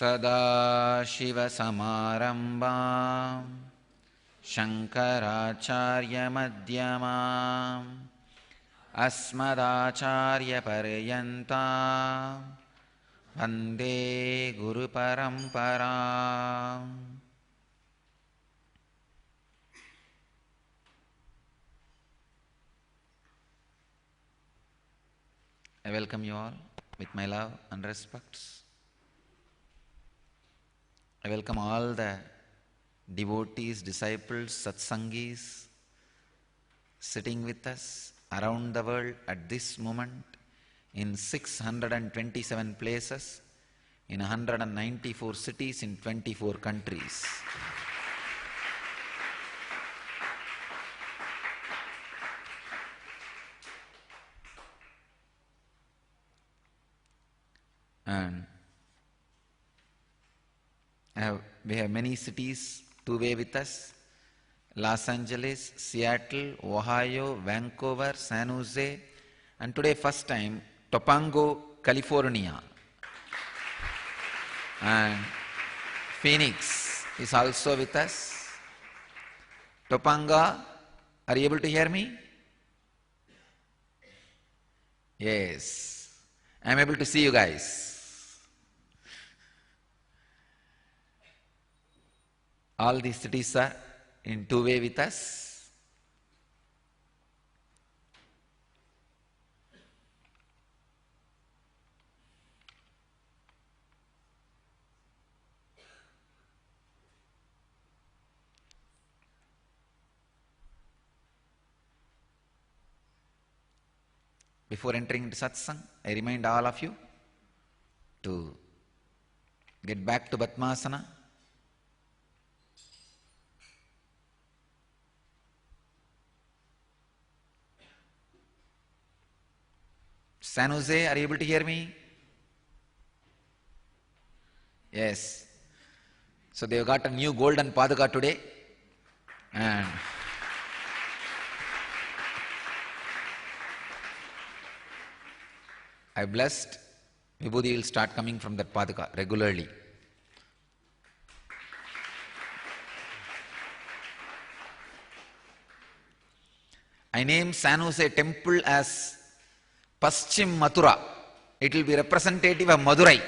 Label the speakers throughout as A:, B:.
A: सदाशिवसमारम्भां शङ्कराचार्यमध्यमाम् अस्मदाचार्यपर्यन्तां वन्दे गुरुपरम्पराम्. I welcome you all with my love and respects. I welcome all the devotees, disciples, satsangis sitting with us around the world at this moment in 627 places, in 194 cities, in 24 countries. And we have many cities two-way with us: Los Angeles, Seattle, Ohio, Vancouver, San Jose, and today first time Topanga, California. And Phoenix is also with us. Topanga, are you able to hear me? Yes, I am able to see you guys. All these cities are in two-way with us. Before entering into satsang, I remind all of you to get back to Padmasana. San Jose, are you able to hear me? Yes. So they've got a new golden Paduka today. And I blessed Vibhuti will start coming from that Paduka regularly. I name San Jose temple as Paschim Mathura. It will be representative of Madurai.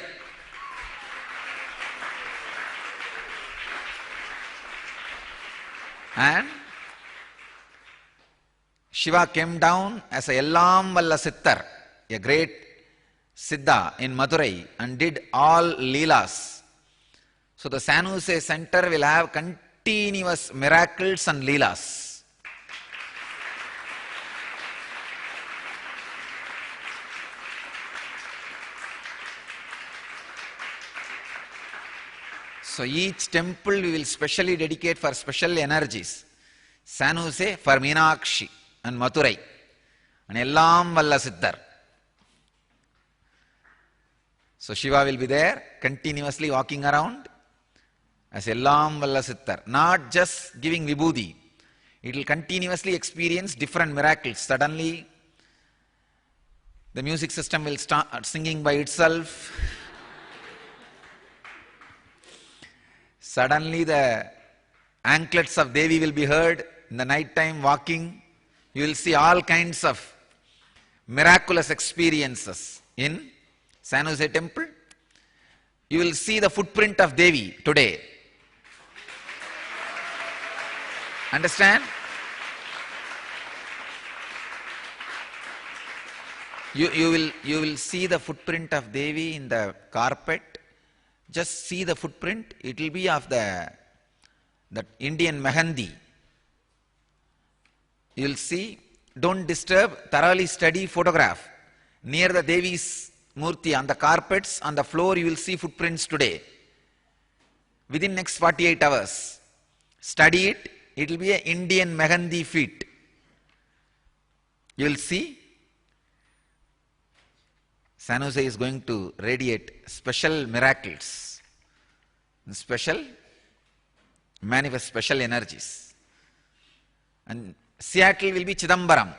A: And Shiva came down as a Ellam Valla Sittar, a great Siddha in Madurai, and did all Leelas. So the San Jose center will have continuous miracles and Leelas. So each temple we will specially dedicate for special energies. San Jose for Meenakshi and Madurai and Ellam Valla Siddhar. So Shiva will be there continuously walking around as Ellam Valla Siddhar, not just giving Vibhuti. It will continuously experience different miracles. Suddenly the music system will start singing by itself. Suddenly the anklets of Devi will be heard in the night time walking. You will see all kinds of miraculous experiences in San Jose temple. You will see the footprint of Devi today. Understand? You will see the footprint of Devi in the carpet. Just see the footprint. It will be of that Indian Mehendi. You will see. Don't disturb. Thoroughly study, photograph. Near the Devi's Murti, on the carpets, on the floor, you will see footprints today. Within next 48 hours, study it. It will be an Indian Mehendi feet. You will see. San Jose is going to radiate special miracles, manifest special energies. And Seattle will be Chidambaram.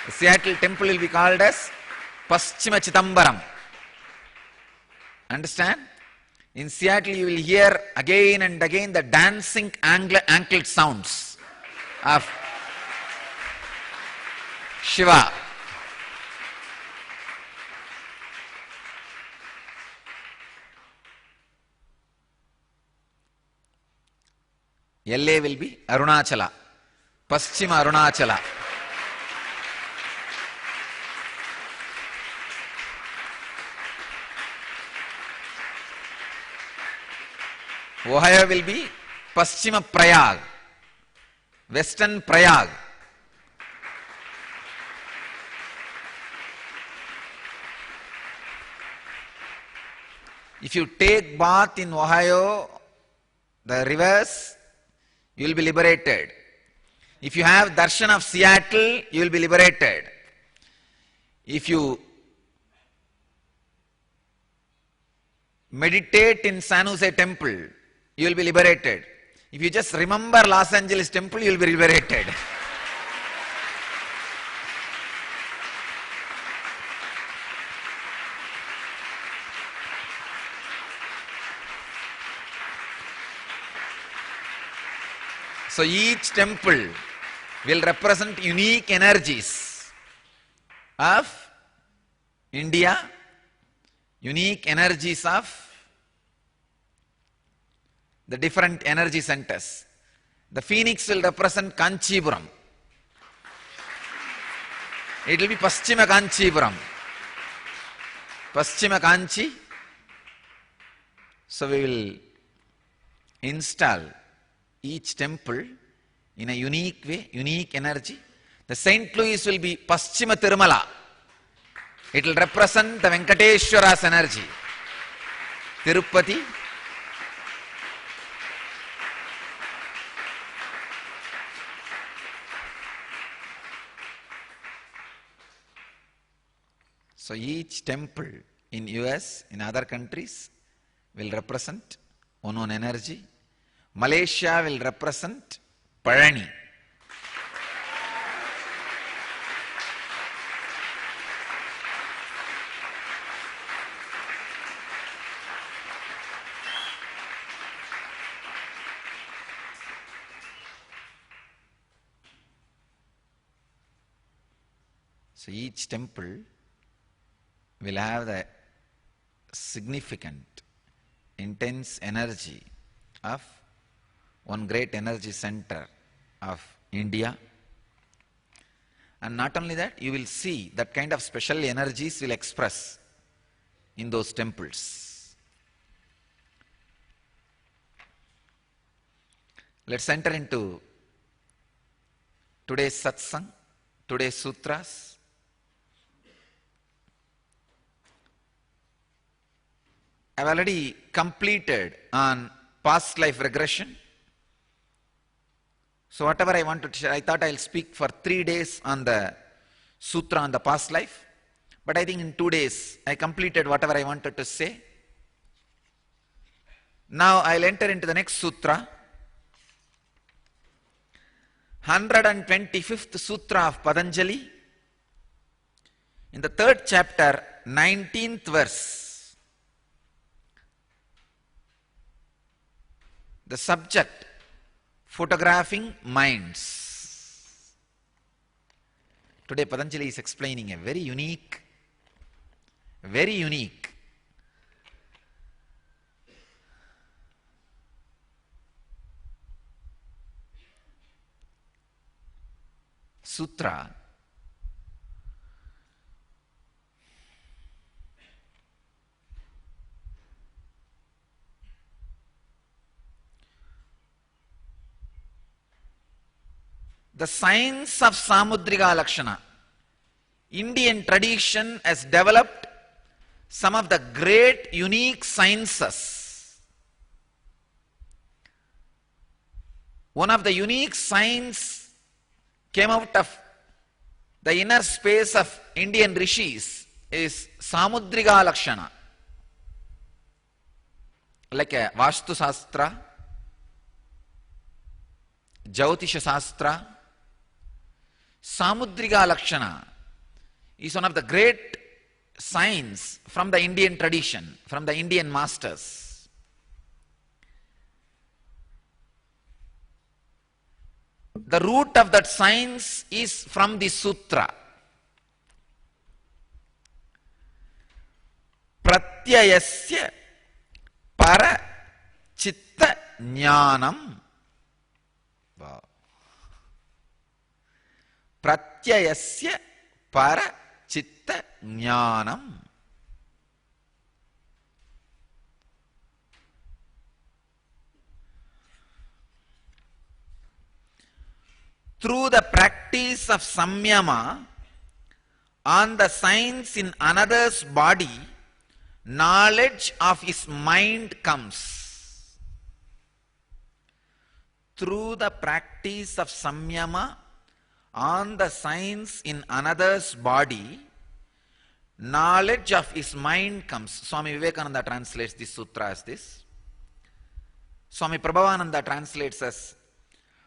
A: The Seattle temple will be called as Paschima Chidambaram. Understand? In Seattle you will hear again and again the dancing anklet sounds of Shiva. LA will be Arunachala, Paschima Arunachala. Ohio will be Paschima Prayag, Western Prayag. If you take bath in Ohio, the rivers, you will be liberated. If you have darshan of Seattle, you will be liberated. If you meditate in San Jose temple, you will be liberated. If you just remember Los Angeles temple, you will be liberated. So each temple will represent unique energies of India, unique energies of the different energy centers. The phoenix will represent Kanchipuram. It will be Paschima Kanchipuram. Paschima Kanchi. So we will install each temple in a unique way, unique energy. The St. Louis will be Paschima Tirumala. It will represent the Venkateshwara's energy. Tirupati. So each temple in US, in other countries, will represent one energy. Malaysia will represent Parani. So each temple will have the significant, intense energy of one great energy center of India. And not only that, you will see that kind of special energies will express in those temples. Let's enter into today's satsang, today's sutras. I've already completed on past life regression. So whatever I wanted to share, I thought I'll speak for 3 days on the sutra on the past life. But I think in 2 days, I completed whatever I wanted to say. Now I'll enter into the next sutra. 125th sutra of Patanjali. In the 3rd chapter, 19th verse. The subject, photographing minds. Today Patanjali is explaining a very unique sutra. The science of Samudrika Lakshana. Indian tradition has developed some of the great unique sciences. One of the unique science came out of the inner space of Indian rishis is Samudrika Lakshana. Like a Vastu Sastra, Jyotisha Sastra, Samudrika Lakshana is one of the great science from the Indian tradition, from the Indian masters. The root of that science is from the sutra. Pratyayasya para chitta jnanam. Wow. Pratyayasya para chitta jnanam. Through the practice of samyama on the science in another's body, knowledge of his mind comes. Through the practice of samyama on the science in another's body, knowledge of his mind comes. Swami Vivekananda translates this sutra as this. Swami Prabhavananda translates as,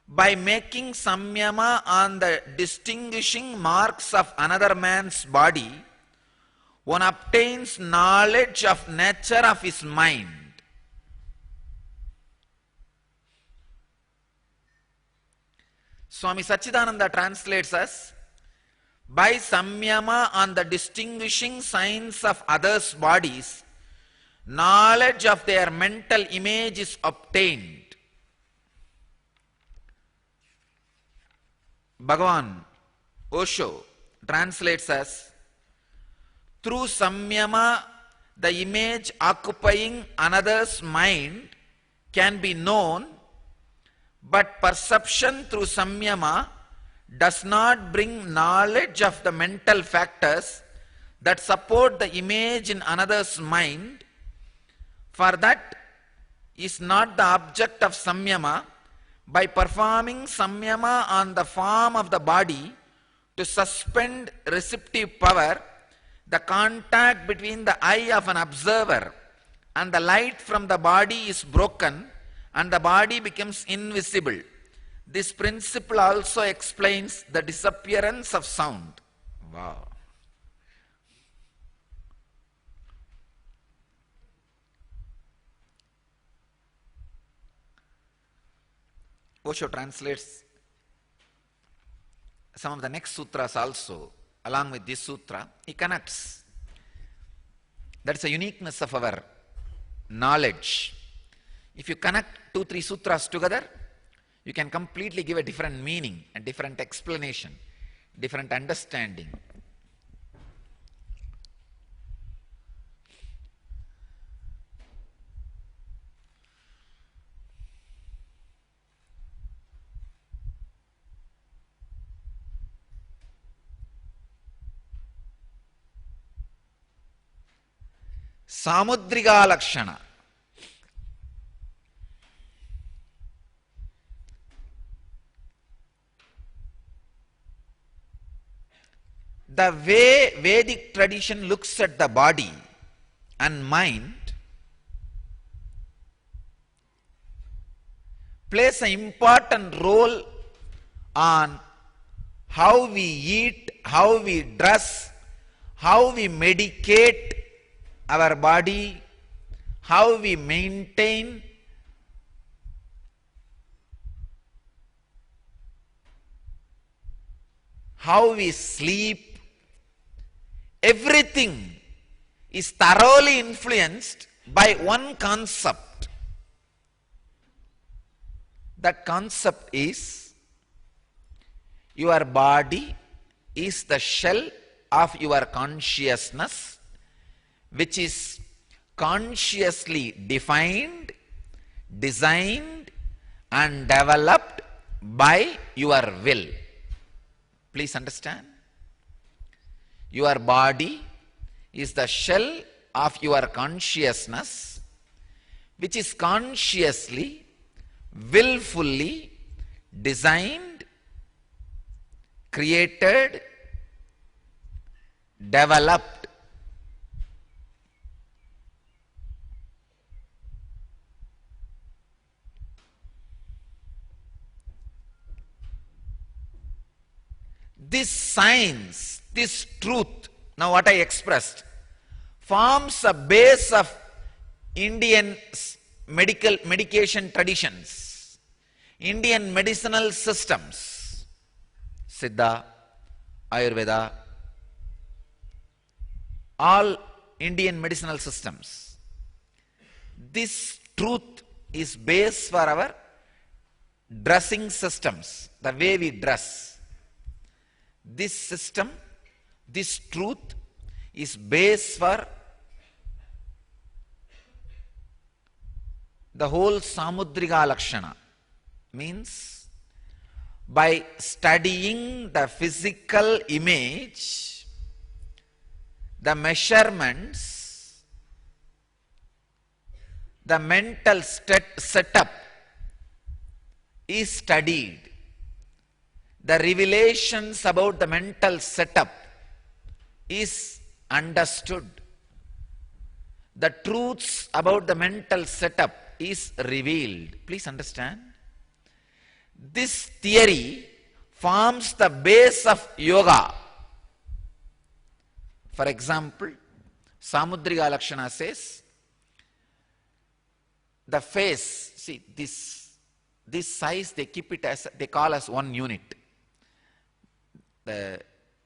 A: by making samyama on the distinguishing marks of another man's body, one obtains knowledge of nature of his mind. Swami Sachidananda translates as, by samyama on the distinguishing signs of others' bodies, knowledge of their mental image is obtained. Bhagavan Osho translates as, through samyama, the image occupying another's mind can be known, but perception through samyama does not bring knowledge of the mental factors that support the image in another's mind, for that is not the object of samyama. By performing samyama on the form of the body to suspend receptive power, the contact between the eye of an observer and the light from the body is broken and the body becomes invisible. This principle also explains the disappearance of sound. Wow. Osho translates some of the next sutras also along with this sutra. He connects. That's the uniqueness of our knowledge. If you connect 2-3 sutras together, you can completely give a different meaning, a different explanation, different understanding. Samudriga Lakshana. The way Vedic tradition looks at the body and mind plays an important role on how we eat, how we dress, how we medicate our body, how we maintain how we sleep. Everything is thoroughly influenced by one concept. That concept is, your body is the shell of your consciousness, which is consciously defined, designed and developed by your will. Please understand. Your body is the shell of your consciousness, which is consciously, willfully designed, created, developed. This science This truth, now what I expressed, forms a base of Indian medication traditions, Indian medicinal systems, Siddha, Ayurveda, all Indian medicinal systems. This truth is base for our dressing systems, the way we dress. This system, this truth is base for the whole Samudrika Lakshana. Means by studying the physical image, the measurements, the mental setup is studied. The revelations about the mental setup is understood. The truths about the mental setup is revealed. Please understand. This theory forms the base of yoga. For example, Samudrika Lakshana says, the face, see this size they keep it as, they call as one unit. The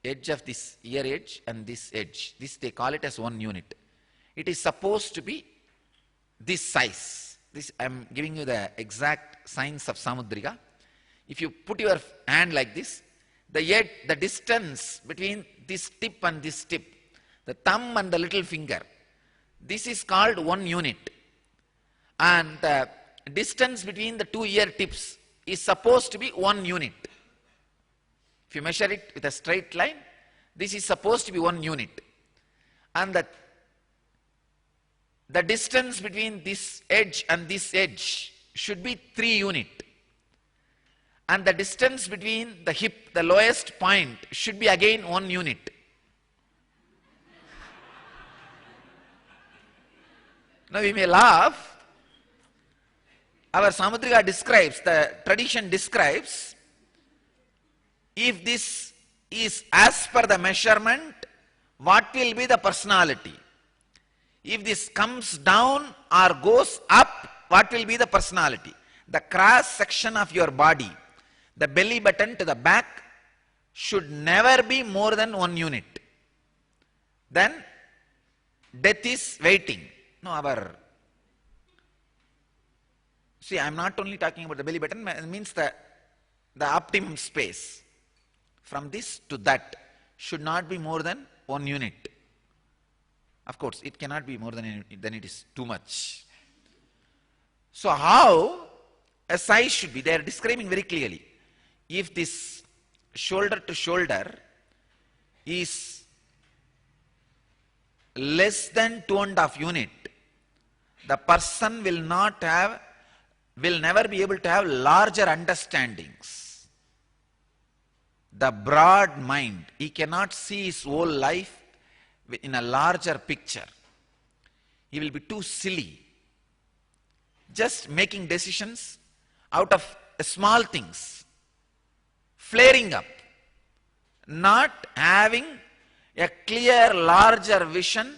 A: edge of this ear edge and this edge, this they call it as one unit. It is supposed to be this size. This I am giving you the exact signs of Samudrika. If you put your hand like this, the distance between this tip and this tip, the thumb and the little finger, this is called one unit. And the distance between the two ear tips is supposed to be one unit. If you measure it with a straight line, this is supposed to be one unit. And the distance between this edge and this edge should be 3 units. And the distance between the hip, the lowest point, should be again 1 unit. Now we may laugh. Our Samudrika describes, the tradition describes, if this is as per the measurement, what will be the personality? If this comes down or goes up, what will be the personality? The cross section of your body, the belly button to the back, should never be more than 1 unit. Then death is waiting. No, see, I am not only talking about the belly button, it means the optimum space. From this to that should not be more than 1 unit. Of course, it cannot be more than a unit, then it is too much. So how a size should be, they are describing very clearly. If this shoulder to shoulder is less than 2.5 unit, the person will never be able to have larger understandings. The broad mind, he cannot see his whole life in a larger picture. He will be too silly, just making decisions out of small things, flaring up, not having a clear, larger vision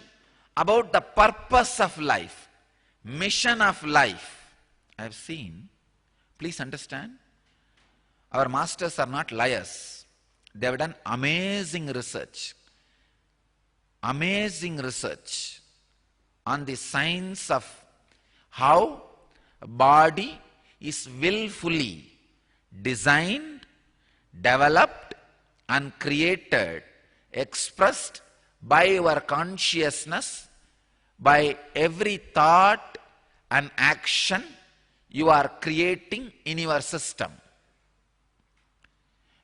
A: about the purpose of life, mission of life. I have seen, please understand, our masters are not liars. They have done amazing research on the science of how a body is willfully designed, developed and created, expressed by your consciousness, by every thought and action you are creating in your system.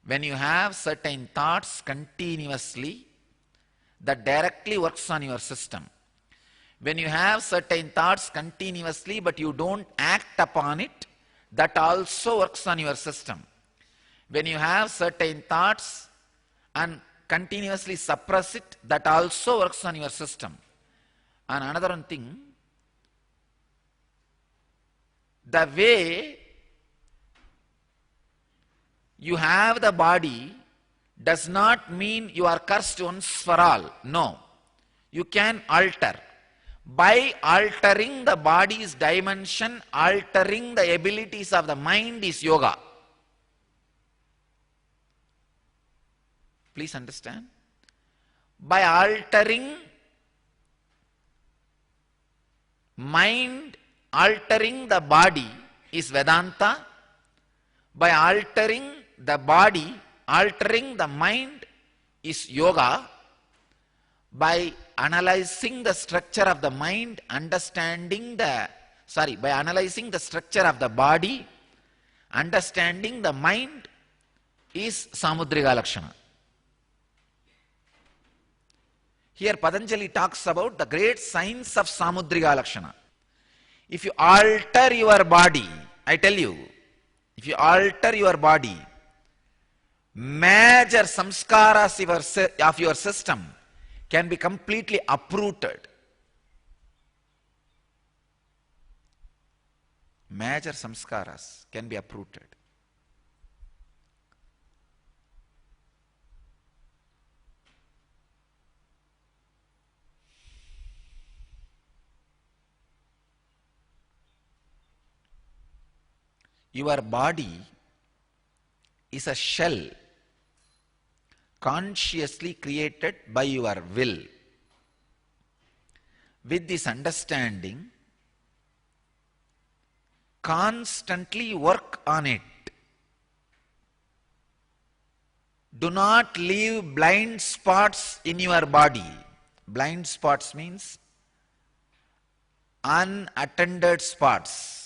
A: When you have certain thoughts continuously, that directly works on your system. When you have certain thoughts continuously but you don't act upon it, that also works on your system. When you have certain thoughts and continuously suppress it, that also works on your system. And another one thing, the way you have the body does not mean you are cursed once for all. No. You can alter. By altering the body's dimension, altering the abilities of the mind is yoga. Please understand. By altering mind, altering the body is Vedanta. By altering the body, altering the mind is yoga. By analyzing the structure of the mind, by analyzing the structure of the body, understanding the mind is Samudrika Lakshana. Here Patanjali talks about the great science of Samudrika Lakshana. If you alter your body, I tell you, if you alter your body, major samskaras of your system can be completely uprooted. Major samskaras can be uprooted. Your body is a shell consciously created by your will. With this understanding, constantly work on it. Do not leave blind spots in your body. Blind spots means unattended spots.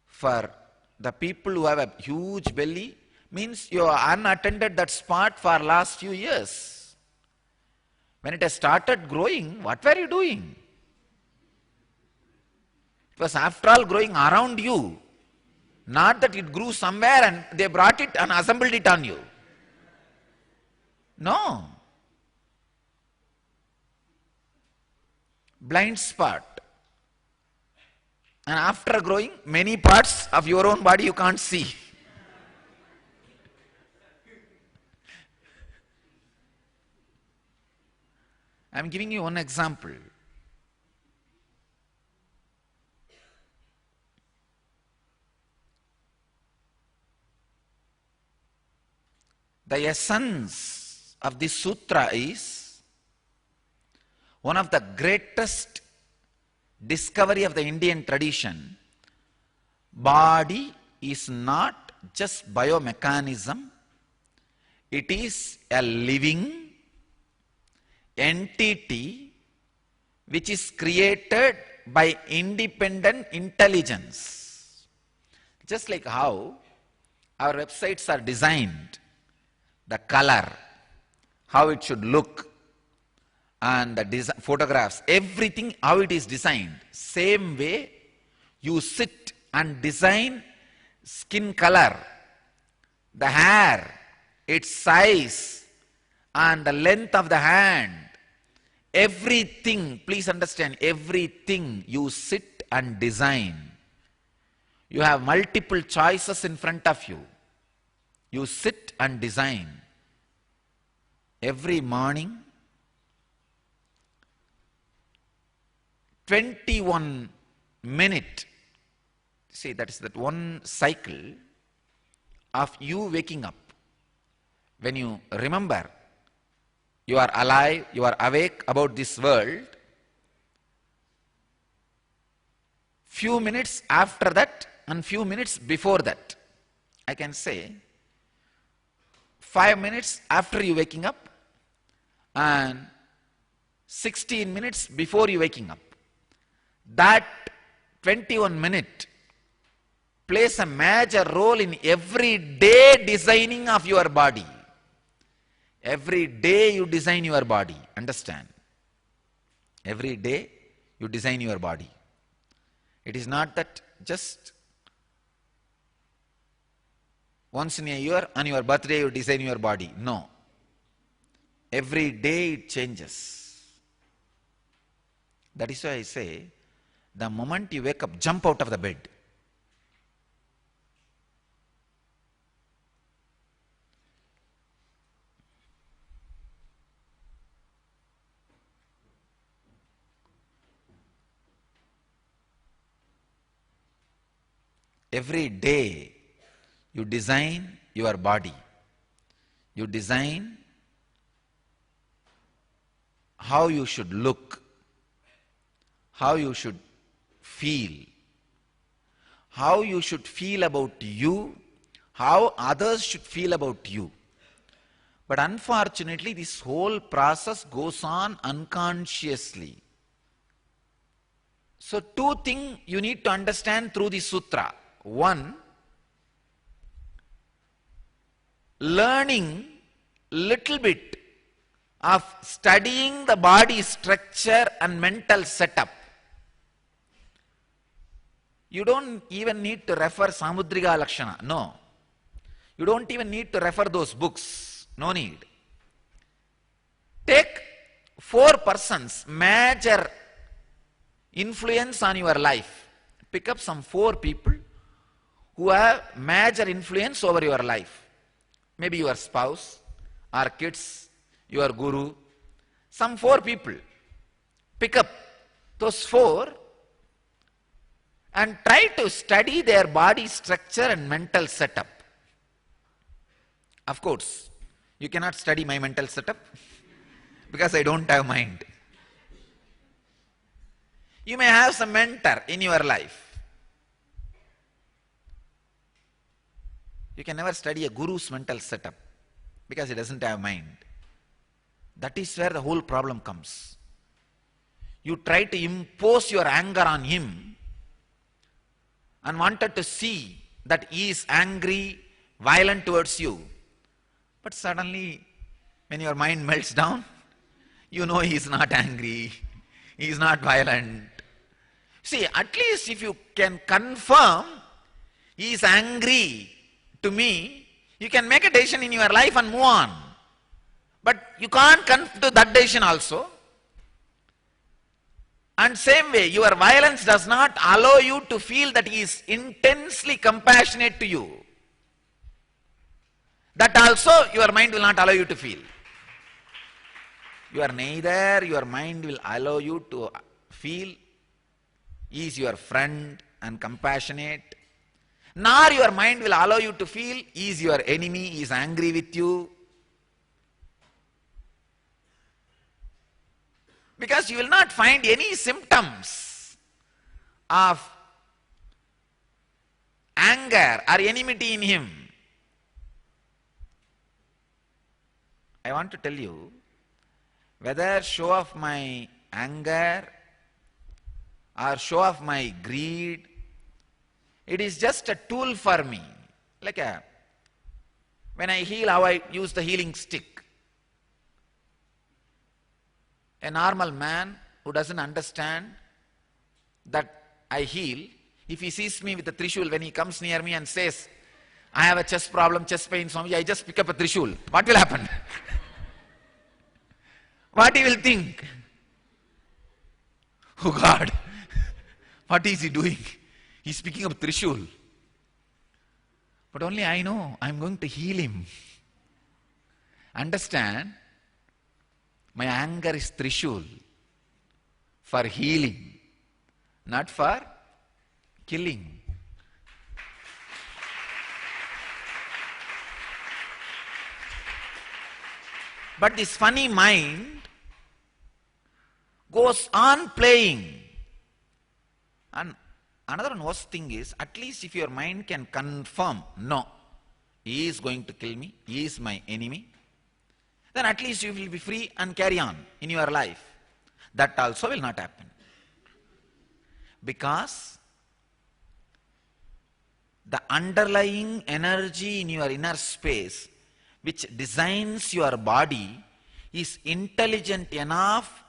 A: For the people who have a huge belly, means you are unattended that spot for last few years. When it has started growing, what were you doing? It was after all growing around you. Not that it grew somewhere and they brought it and assembled it on you. No. Blind spot. And after growing, many parts of your own body you can't see. I am giving you one example. The essence of this sutra is one of the greatest discovery of the Indian tradition. Body is not just biomechanism, it is a living entity which is created by independent intelligence. Just like how our websites are designed, the color, how it should look, and the photographs, everything how it is designed. Same way, you sit and design skin color, the hair, its size, and the length of the hand. Everything, please understand, everything you sit and design. You have multiple choices in front of you. You sit and design. Every morning, 21 minutes, see, that is that one cycle of you waking up. When you remember you are alive, you are awake about this world, few minutes after that and few minutes before that, I can say 5 minutes after you waking up and 16 minutes before you waking up. That 21 minutes plays a major role in every day designing of your body. Every day you design your body, understand? Every day you design your body. It is not that just once in a year on your birthday you design your body. No. Every day it changes. That is why I say, the moment you wake up, jump out of the bed. Every day you design your body. You design how you should look, how you should feel, how you should feel about you, how others should feel about you. But unfortunately, this whole process goes on unconsciously. So two things you need to understand through this sutra. One, learning little bit of studying the body structure and mental setup. You don't even need to refer Samudriga Lakshana. No. You don't even need to refer those books. No need. Take 4 persons, major influence on your life. Pick up some 4 people who have major influence over your life. Maybe your spouse, or kids, your guru, some 4 people. Pick up those 4 and try to study their body structure and mental setup. Of course, you cannot study my mental setup because I don't have mind. You may have some mentor in your life. You can never study a guru's mental setup because he doesn't have mind. That is where the whole problem comes. You try to impose your anger on him and wanted to see that he is angry, violent towards you. But suddenly, when your mind melts down, you know he is not angry, he is not violent. See, at least if you can confirm he is angry to me, you can make a decision in your life and move on. But you can't come to that decision also. And same way, your violence does not allow you to feel that he is intensely compassionate to you. That also your mind will not allow you to feel. You are neither, your mind will allow you to feel he is your friend and compassionate, nor your mind will allow you to feel he is your enemy, he is angry with you. Because you will not find any symptoms of anger or enmity in him. I want to tell you, whether show of my anger or show of my greed, it is just a tool for me. When I heal, how I use the healing stick. A normal man who doesn't understand that I heal, if he sees me with a trishul, when he comes near me and says, I have a chest problem, chest pain, Swami, I just pick up a trishul. What will happen? What he will think? Oh God, what is he doing? He is picking up trishul. But only I know, I am going to heal him. Understand? My anger is trishul for healing, not for killing. But this funny mind goes on playing. And another worst thing is, at least if your mind can confirm, no, he is going to kill me, he is my enemy, then at least you will be free and carry on in your life. That also will not happen. Because the underlying energy in your inner space which designs your body is intelligent enough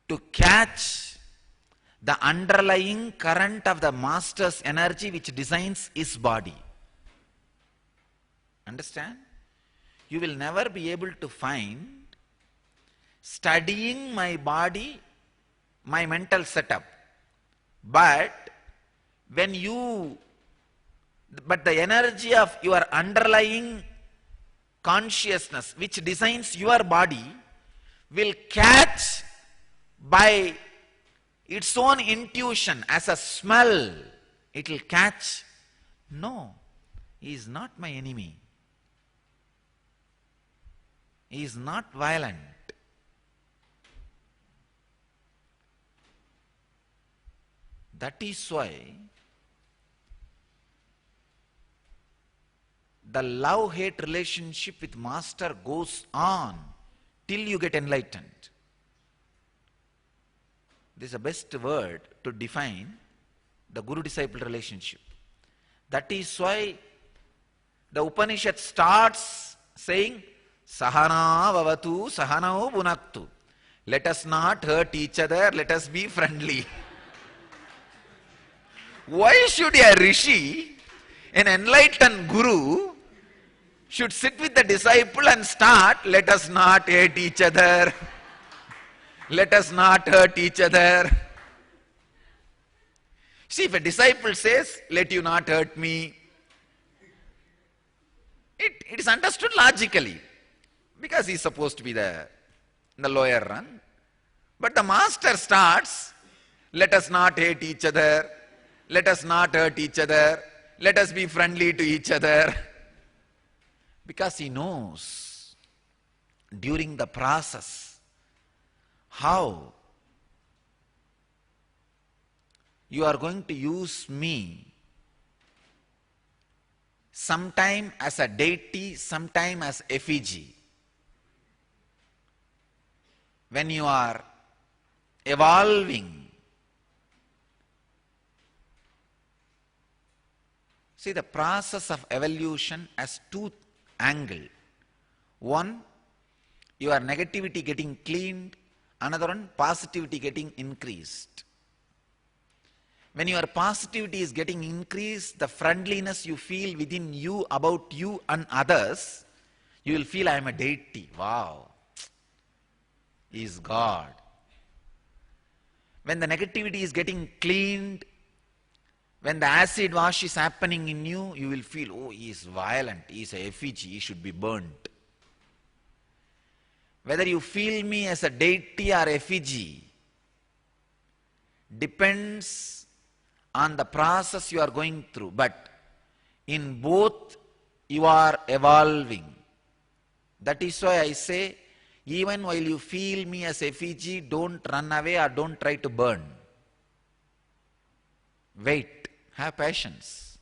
A: to catch the underlying current of the master's energy which designs his body. Understand? You will never be able to find studying my body, my mental setup. But the energy of your underlying consciousness which designs your body will catch by its own intuition as a smell it will catch. No, he is not my enemy. He is not violent. That is why the love-hate relationship with master goes on till you get enlightened. This is the best word to define the guru-disciple relationship. That is why the Upanishad starts saying, Sahana vavatu sahanao bhunaktu. Let us not hurt each other, let us be friendly. Why should a rishi, an enlightened guru, should sit with the disciple and start, let us not hate each other, let us not hurt each other. See, if a disciple says, let you not hurt me, it is understood logically, because he is supposed to be in the lower run. But the master starts, let us not hate each other, let us not hurt each other, let us be friendly to each other. Because he knows during the process how you are going to use me sometime as a deity, sometime as effigy. When you are evolving, see, the process of evolution has two angles. One, your negativity getting cleaned, another one, positivity getting increased. When your positivity is getting increased, the friendliness you feel within you about you and others, you will feel, I am a deity. Wow, he is God. When the negativity is getting cleaned, when the acid wash is happening in you, you will feel, oh, he is violent, he is a effigy, he should be burnt. Whether you feel me as a deity or effigy depends on the process you are going through. But in both, you are evolving. That is why I say, even while you feel me as effigy, don't run away or don't try to burn. Wait, have patience.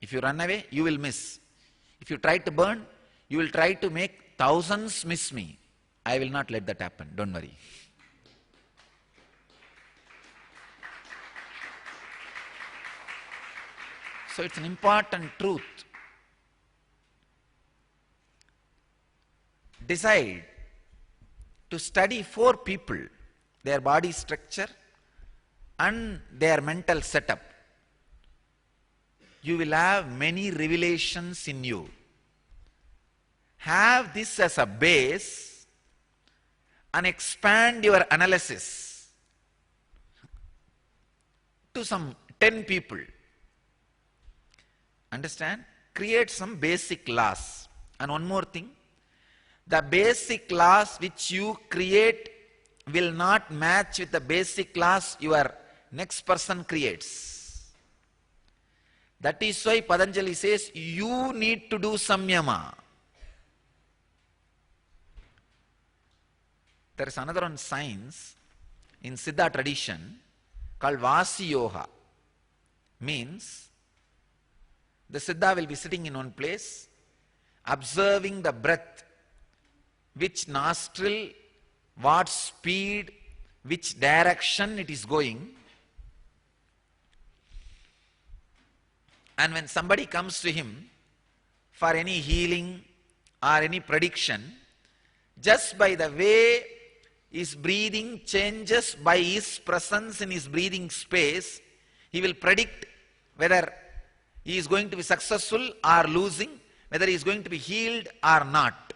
A: If you run away, you will miss. If you try to burn, you will try to make thousands miss me. I will not let that happen, don't worry. So it's an important truth. Decide to study 4 people, their body structure and their mental setup. You will have many revelations in you. Have this as a base and expand your analysis to some 10 people. Understand? Create some basic laws. And one more thing, the basic laws which you create will not match with the basic laws your next person creates. That is why Patanjali says, you need to do samyama. There is another one science in Siddha tradition called Vasi Yoga. Means, the Siddha will be sitting in one place, observing the breath, which nostril, what speed, which direction it is going. And when somebody comes to him for any healing or any prediction, just by the way his breathing changes by his presence in his breathing space, he will predict whether he is going to be successful or losing, whether he is going to be healed or not.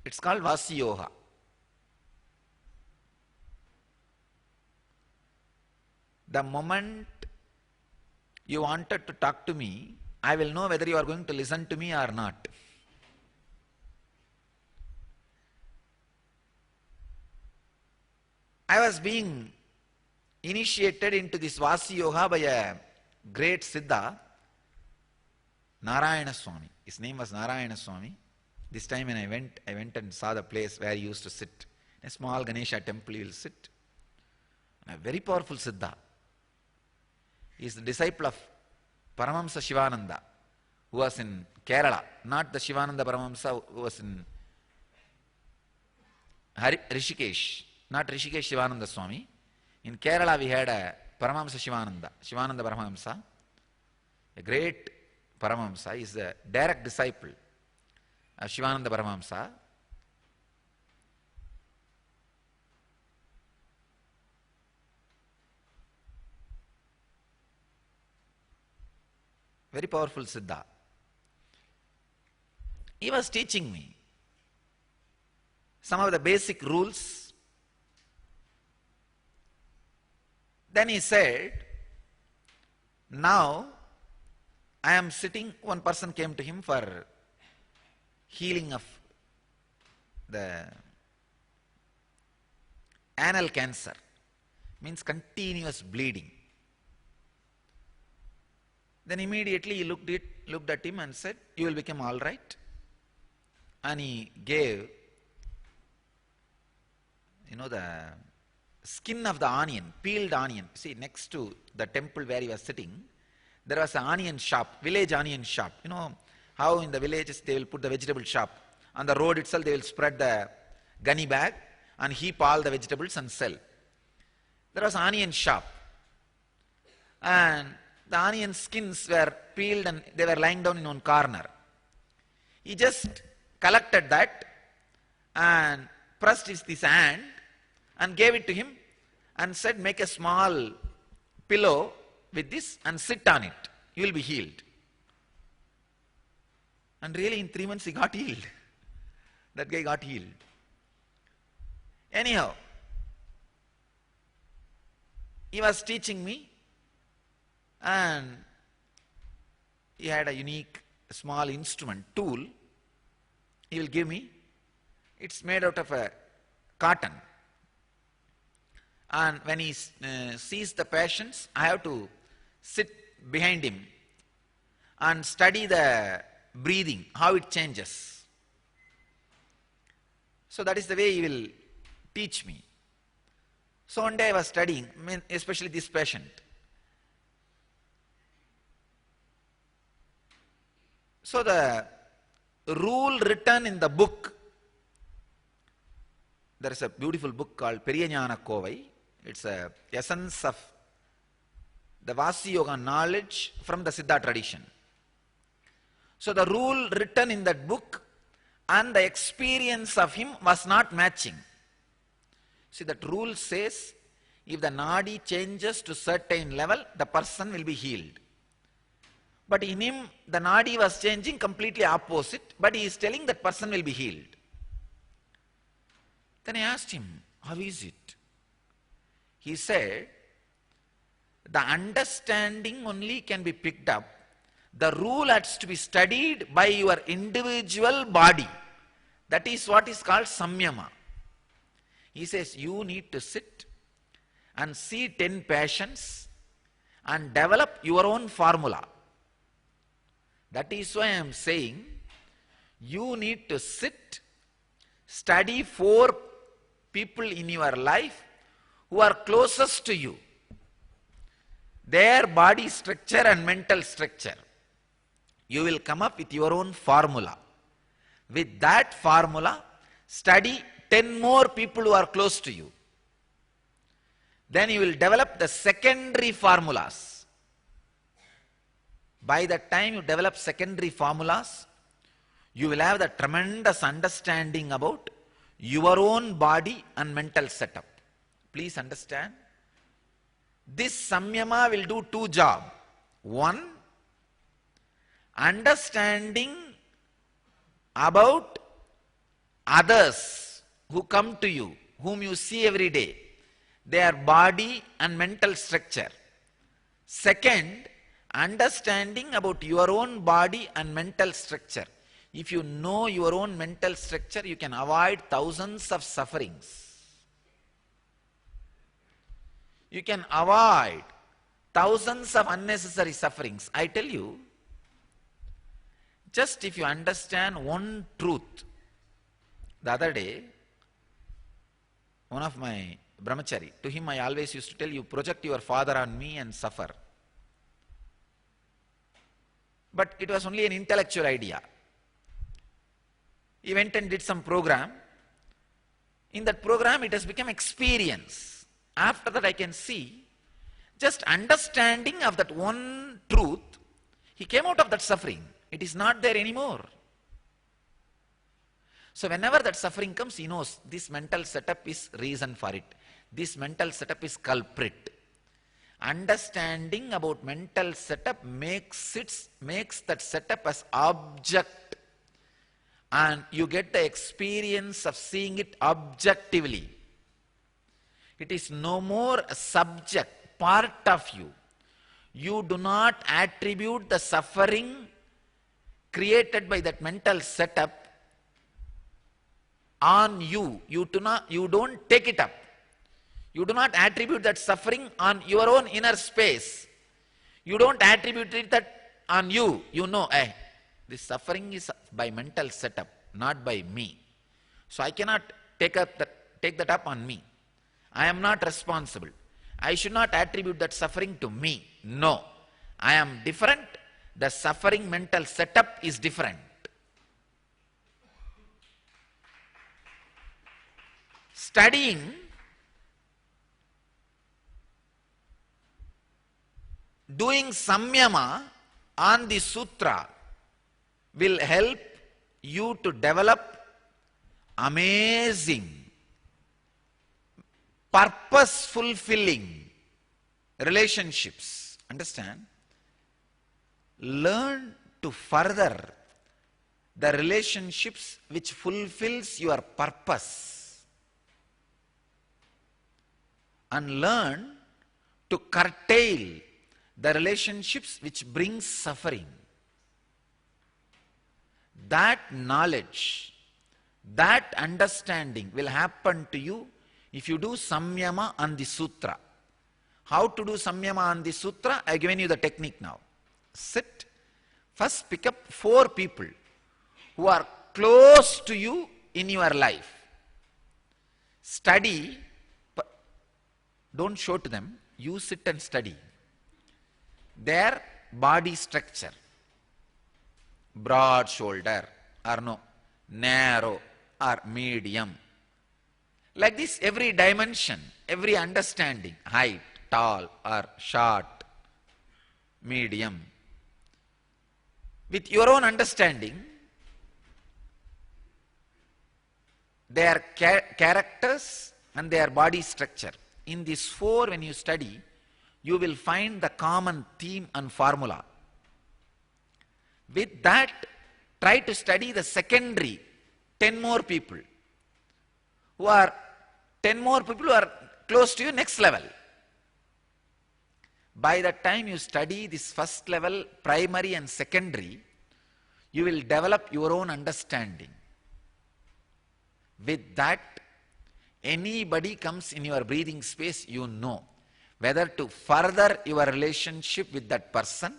A: It's called Vasi Yoga. The moment you wanted to talk to me, I will know whether you are going to listen to me or not. I was being initiated into this Vasi Yoga by a great Siddha, Narayana Swami. His name was Narayana Swami. This time when I went and saw the place where he used to sit. In a small Ganesha temple he will sit. A very powerful Siddha. He is the disciple of Paramahamsa Shivananda, who was in Kerala. Not the Shivananda Paramahamsa who was in Rishikesh. Not Rishikesh Shivananda Swami. In Kerala we had a Paramahamsa Shivananda Paramahamsa, a great Paramahamsa. He is a direct disciple of Shivananda Paramahamsa. Very powerful Siddha. He was teaching me some of the basic rules. Then he said, now I am sitting, one person came to him for healing of the anal cancer, means continuous bleeding. Then immediately he looked at him and said, you will become all right. And he gave, the skin of the onion, peeled onion. See, next to the temple where he was sitting, there was an onion shop, village onion shop. You know how in the villages they will put the vegetable shop. On the road itself they will spread the gunny bag and heap all the vegetables and sell. There was an onion shop. And the onion skins were peeled and they were lying down in one corner. He just collected that and pressed his hand and gave it to him and said, make a small pillow with this and sit on it. You will be healed. And really in 3 months he got healed. That guy got healed. Anyhow, he was teaching me and he had a unique small instrument, tool. He will give me. It's made out of a cotton. And when he sees the patients, I have to sit behind him and study the breathing, how it changes. So that is the way he will teach me. So one day I was studying, especially this patient. So the rule written in the book, there is a beautiful book called Periyanyana Kovai. It's a essence of the Vasi Yoga knowledge from the Siddha tradition. So the rule written in that book and the experience of him was not matching. See, that rule says if the nadi changes to certain level, the person will be healed. But in him, the nadi was changing completely opposite, but he is telling that person will be healed. Then I asked him, how is it? He said, the understanding only can be picked up. The rule has to be studied by your individual body. That is what is called samyama. He says, you need to sit and see 10 patients and develop your own formula. That is why I am saying, you need to sit, study 4 people in your life who are closest to you. Their body structure and mental structure. You will come up with your own formula. With that formula, study 10 more people who are close to you. Then you will develop the secondary formulas. By the time you develop secondary formulas, you will have the tremendous understanding about your own body and mental setup. Please understand. This samyama will do 2 jobs. 1, understanding about others who come to you, whom you see every day, their body and mental structure. Second, understanding about your own body and mental structure. If you know your own mental structure, you can avoid thousands of sufferings. you can avoid thousands of unnecessary sufferings. I tell you, just if you understand one truth. The other day, one of my brahmachari, to him I always used to tell, you project your father on me and suffer. But it was only an intellectual idea. He went and did some program. In that program, it has become experience. After that, I can see, just understanding of that one truth, he came out of that suffering. It is not there anymore. So whenever that suffering comes, he knows this mental setup is reason for it. This mental setup is culprit. Understanding about mental setup makes that setup as object, and you get the experience of seeing it objectively. It is no more a subject, part of you. You do not attribute the suffering created by that mental setup on you. You don't take it up. You do not attribute that suffering on your own inner space. You don't attribute it that on you. You know, this suffering is by mental setup, not by me. So I cannot take that up on me. I am not responsible. I should not attribute that suffering to me. No. I am different. The suffering mental setup is different. Studying, doing samyama on the sutra will help you to develop amazing, purpose fulfilling relationships. Understand? Learn to further the relationships which fulfills your purpose, and learn to curtail the relationships which bring suffering. That knowledge, that understanding will happen to you if you do samyama on the sutra. How to do samyama on the sutra? I have given you the technique now. Sit. First pick up 4 people who are close to you in your life. Study. Don't show to them. You sit and study their body structure. Broad shoulder or no, narrow or medium. Like this, every dimension, every understanding, height, tall or short, medium. With your own understanding, their characters and their body structure. In these 4, when you study, you will find the common theme and formula. With that, try to study the secondary 10 more people who are close to you, next level. By the time you study this first level, primary and secondary, you will develop your own understanding. With that, anybody comes in your breathing space, you know whether to further your relationship with that person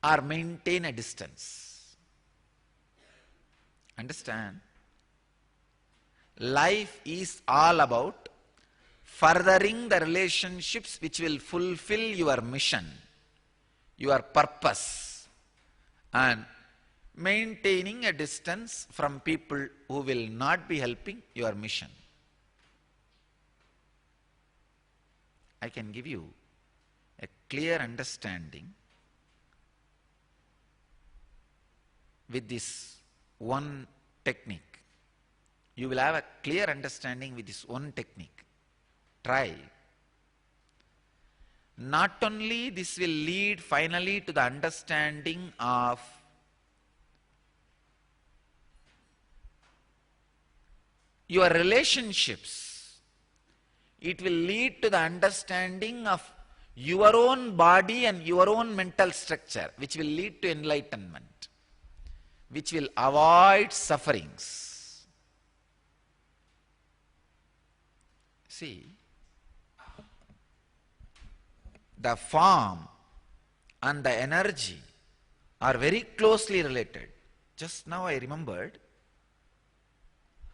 A: or maintain a distance. Understand? Life is all about furthering the relationships which will fulfill your mission, your purpose, and maintaining a distance from people who will not be helping your mission. I can give you a clear understanding with this one technique. You will have a clear understanding with this one technique. Try. Not only this will lead finally to the understanding of your relationships, it will lead to the understanding of your own body and your own mental structure, which will lead to enlightenment, which will avoid sufferings. See, the form and the energy are very closely related. Just now I remembered,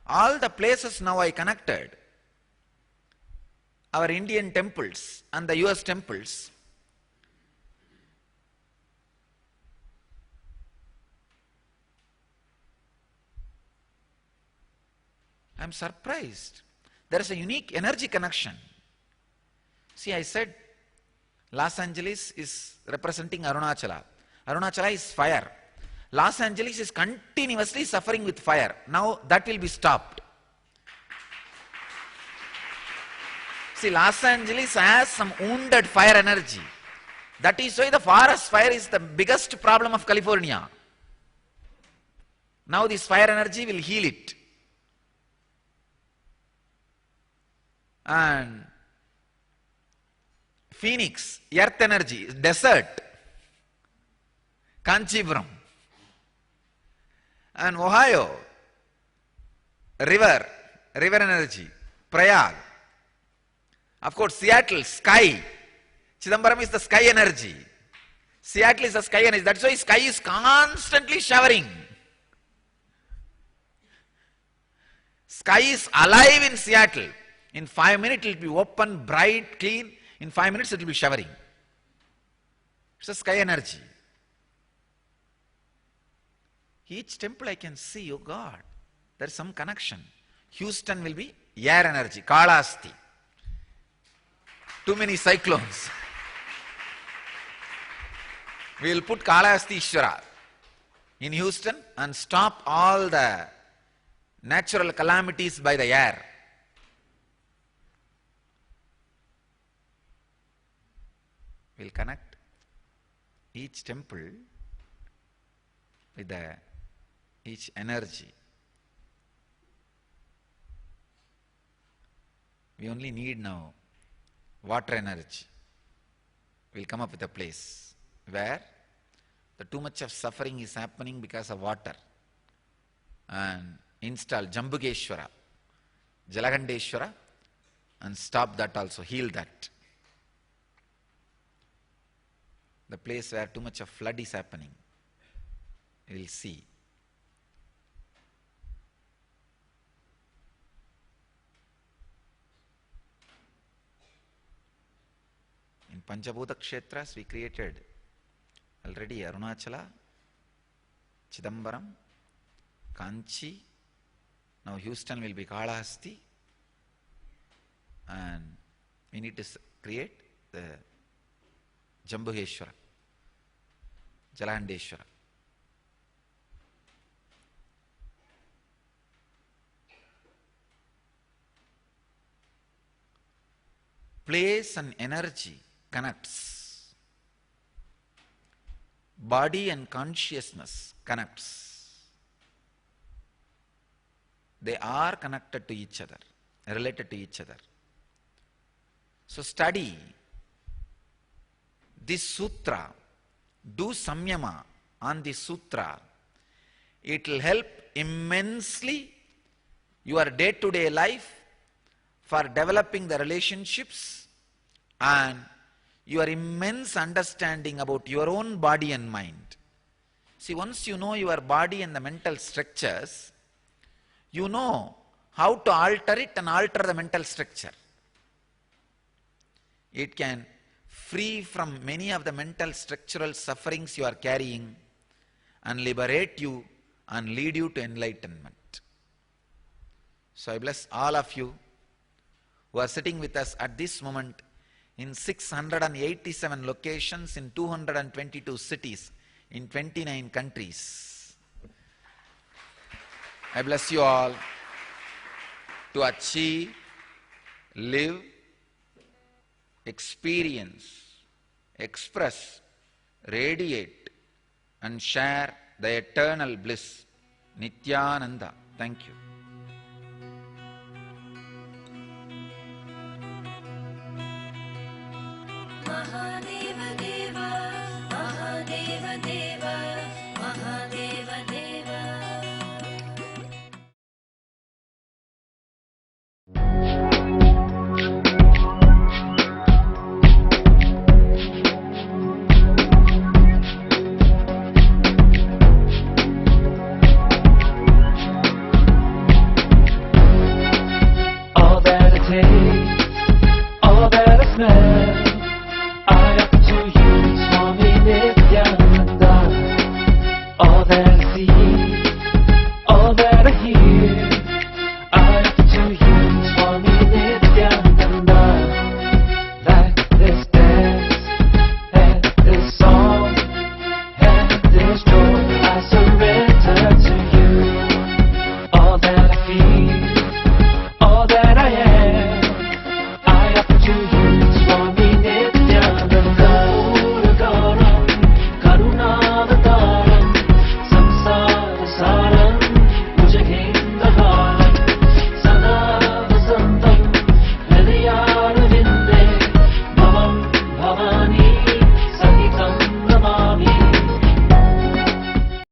A: all the places now I connected, our Indian temples and the US temples, I am surprised. There is a unique energy connection. See, I said Los Angeles is representing Arunachala. Arunachala is fire. Los Angeles is continuously suffering with fire. Now that will be stopped. See, Los Angeles has some wounded fire energy. That is why the forest fire is the biggest problem of California. Now this fire energy will heal it. And Phoenix, earth energy, desert. Kanchipuram. And Ohio, river energy. Prayag. Of course, Seattle, sky. Chidambaram is the sky energy. Seattle is the sky energy. That's why sky is constantly showering. Sky is alive in Seattle. In 5 minutes it will be open, bright, clean. In 5 minutes it will be showering. It's a sky energy. Each temple I can see, oh God, there is some connection. Houston will be air energy, Kalahasti. Too many cyclones. We will put Kalahasti Ishvara in Houston and stop all the natural calamities by the air. We'll connect each temple with each energy. We only need now water energy. We'll come up with a place where the too much of suffering is happening because of water, and install Jambugeshwara, Jalagandeshwara, and stop that also, heal that. The place where too much of flood is happening, we will see. In Panchabhuta Kshetras we created already Arunachala, Chidambaram, Kanchi, now Houston will be Kalahasti, and we need to create the Jambugeshwara, Jalandeshwara. Place and energy connects. Body and consciousness connects. They are connected to each other, related to each other. So study this sutra, do samyama on this sutra. It will help immensely your day-to-day life for developing the relationships and your immense understanding about your own body and mind. See, once you know your body and the mental structures, you know how to alter it and alter the mental structure. It can free from many of the mental structural sufferings you are carrying and liberate you and lead you to enlightenment. So I bless all of you who are sitting with us at this moment in 687 locations in 222 cities in 29 countries. I bless you all to achieve, live, experience, express, radiate, and share the eternal bliss. Nityananda. Thank you.